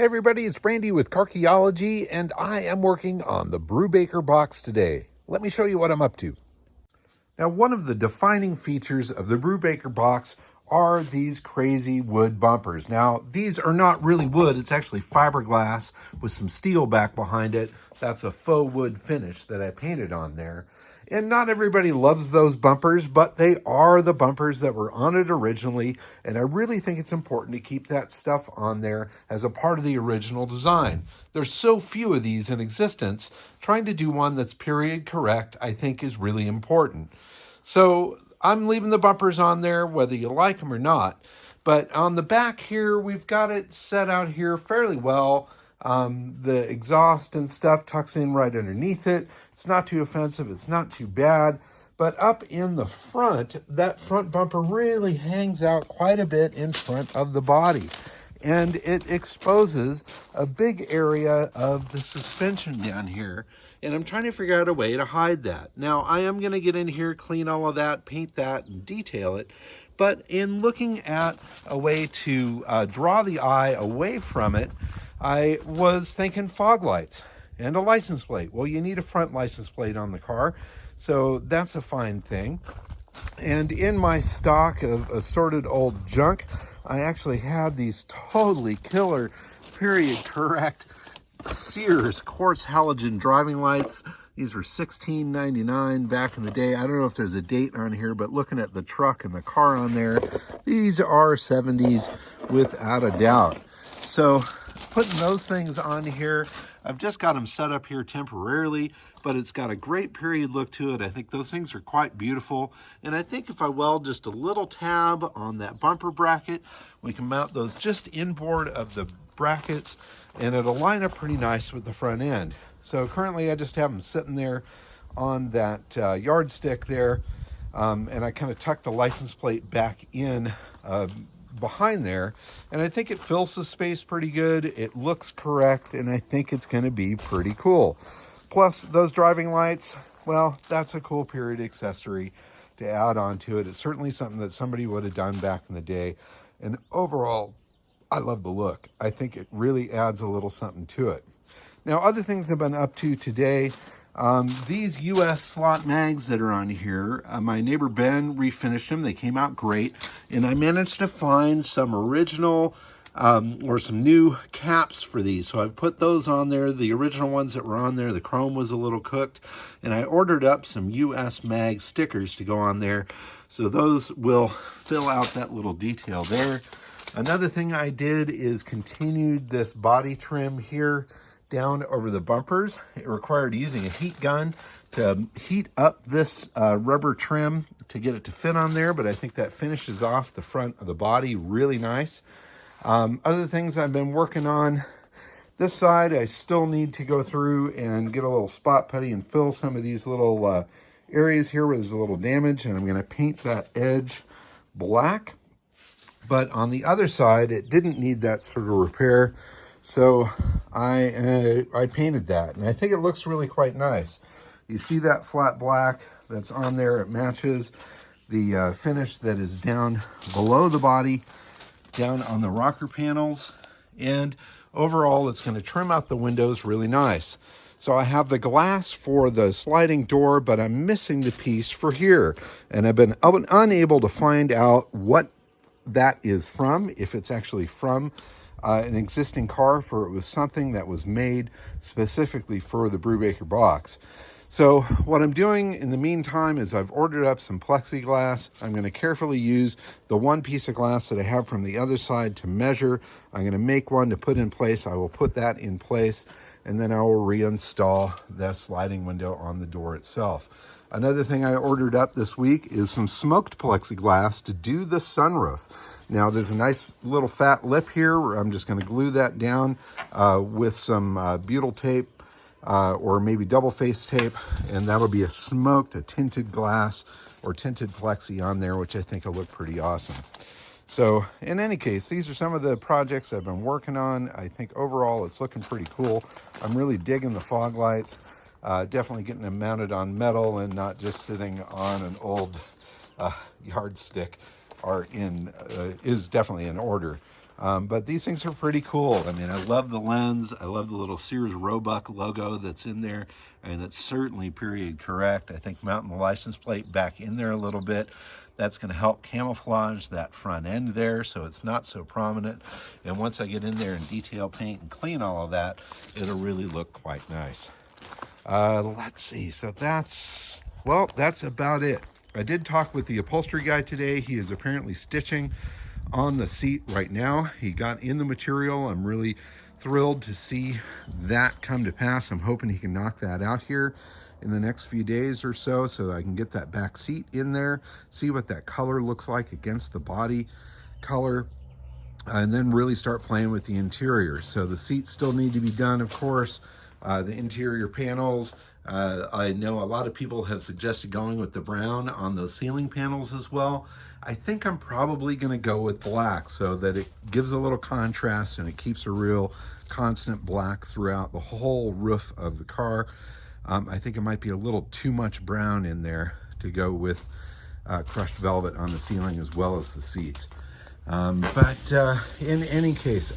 Hey everybody, it's Brandy with Carchaeology, and I am working on the Brubaker Box today. Let me show you what I'm up to. Now, one of the defining features of the Brubaker Box are these crazy wood bumpers. Now, these are not really wood, it's actually fiberglass with some steel back behind it. That's a faux wood finish that I painted on there. And not everybody loves those bumpers, but they are the bumpers that were on it originally, and I really think it's important to keep that stuff on there as a part of the original design. There's so few of these in existence, trying to do one that's period correct, I think, is really important. So I'm leaving the bumpers on there, whether you like them or not. But on the back here, we've got it set out here fairly well. The exhaust and stuff tucks in right underneath it. It's not too offensive. It's not too bad. But up in the front, that front bumper really hangs out quite a bit in front of the body. And it exposes a big area of the suspension down here. And I'm trying to figure out a way to hide that. Now, I am going to get in here, clean all of that, paint that, and detail it. But in looking at a way to draw the eye away from it, I was thinking fog lights and a license plate. Well, you need a front license plate on the car, so that's a fine thing. And in my stock of assorted old junk, I actually had these totally killer, period correct Sears quartz halogen driving lights. These were $16.99 back in the day. I don't know if there's a date on here, but looking at the truck and the car on there, these are 70s without a doubt. So putting those things on here, I've just got them set up here temporarily, but it's got a great period look to it. I think those things are quite beautiful. And I think if I weld just a little tab on that bumper bracket, we can mount those just inboard of the brackets, and it'll line up pretty nice with the front end. So currently I just have them sitting there on that yardstick there, and I kind of tuck the license plate back in behind there, and I think it fills the space pretty good. It looks correct, and I think it's going to be pretty cool. Plus those driving lights, well, that's a cool period accessory to add on to it. It's certainly something that somebody would have done back in the day, and overall I love the look. I think it really adds a little something to it. Now, other things I've been up to today, these US slot mags that are on here, my neighbor Ben refinished them. They came out great. And I managed to find some original or some new caps for these. So I've put those on there. The original ones that were on there, the chrome was a little cooked. And I ordered up some US mag stickers to go on there. So those will fill out that little detail there. Another thing I did is continued this body trim here down over the bumpers. It required using a heat gun to heat up this rubber trim to get it to fit on there, but I think that finishes off the front of the body really nice. Other things I've been working on, this side I still need to go through and get a little spot putty and fill some of these little areas here where there's a little damage, and I'm going to paint that edge black. But on the other side, it didn't need that sort of repair, so I painted that, and I think it looks really quite nice. You see that flat black that's on there, it matches the finish that is down below the body, down on the rocker panels, and overall it's going to trim out the windows really nice. So I have the glass for the sliding door, but I'm missing the piece for here, and I've been unable to find out what that is from, if it's actually from an existing car, for it was something that was made specifically for the Brubaker Box. So what I'm doing in the meantime is I've ordered up some plexiglass. I'm going to carefully use the one piece of glass that I have from the other side to measure. I'm going to make one to put in place. I will put that in place, and then I will reinstall the sliding window on the door itself. Another thing I ordered up this week is some smoked plexiglass to do the sunroof. Now, there's a nice little fat lip here where I'm just going to glue that down with some butyl tape or maybe double face tape, and that'll be a tinted glass or tinted plexi on there, which I think will look pretty awesome. So in any case, these are some of the projects I've been working on. I think overall it's looking pretty cool. I'm really digging the fog lights. Definitely getting them mounted on metal and not just sitting on an old yardstick is definitely in order. But these things are pretty cool. I mean, I love the lens. I love the little Sears Roebuck logo that's in there, and that's certainly period correct. I think mounting the license plate back in there a little bit, that's going to help camouflage that front end there so it's not so prominent. And once I get in there and detail paint and clean all of that, it'll really look quite nice. Let's see. So that's about it. I did talk with the upholstery guy today. He is apparently stitching on the seat right now. He got in the material. I'm really thrilled to see that come to pass. I'm hoping he can knock that out here in the next few days or so that I can get that back seat in there, see what that color looks like against the body color, and then really start playing with the interior. So the seats still need to be done, of course. The interior panels, I know a lot of people have suggested going with the brown on those ceiling panels as well. I think I'm probably going to go with black so that it gives a little contrast and it keeps a real constant black throughout the whole roof of the car. I think it might be a little too much brown in there to go with crushed velvet on the ceiling as well as the seats. But in any case,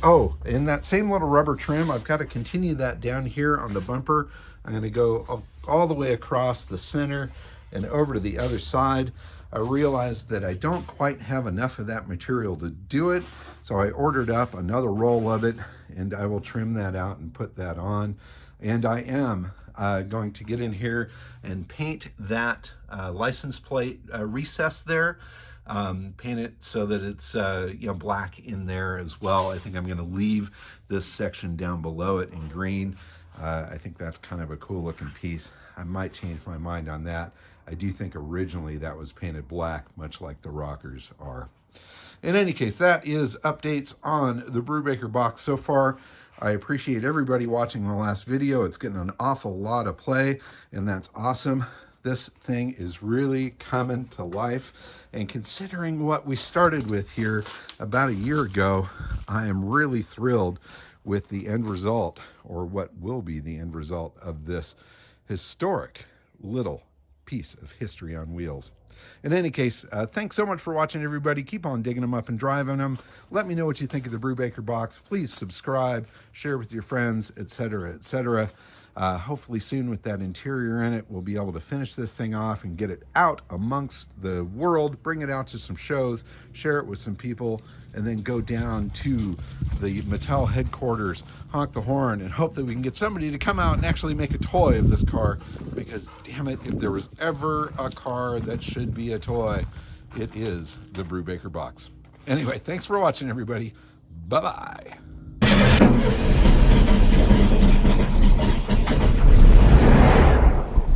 in that same little rubber trim, I've got to continue that down here on the bumper. I'm going to go all the way across the center and over to the other side. I realized that I don't quite have enough of that material to do it, so I ordered up another roll of it, and I will trim that out and put that on. And I am going to get in here and paint that license plate recess there. Paint it so that it's black in there as well. I think I'm going to leave this section down below it in green. I think that's kind of a cool looking piece. I might change my mind on that. I do think originally that was painted black, much like the rockers are. In any case, that is updates on the Brubaker box so far. I appreciate everybody watching the last video. It's getting an awful lot of play, and that's awesome. This thing is really coming to life, and considering what we started with here about a year ago, I am really thrilled with the end result, or what will be the end result of this historic little piece of history on wheels. In any case, thanks so much for watching, everybody. Keep on digging them up and driving them. Let me know what you think of the Brubaker box. Please subscribe, share with your friends, etc., etc. Hopefully soon with that interior in it, we'll be able to finish this thing off and get it out amongst the world, bring it out to some shows, share it with some people, and then go down to the Mattel headquarters, honk the horn, and hope that we can get somebody to come out and actually make a toy of this car, because damn it, if there was ever a car that should be a toy, it is the Brubaker box. Anyway, thanks for watching, everybody. Bye-bye.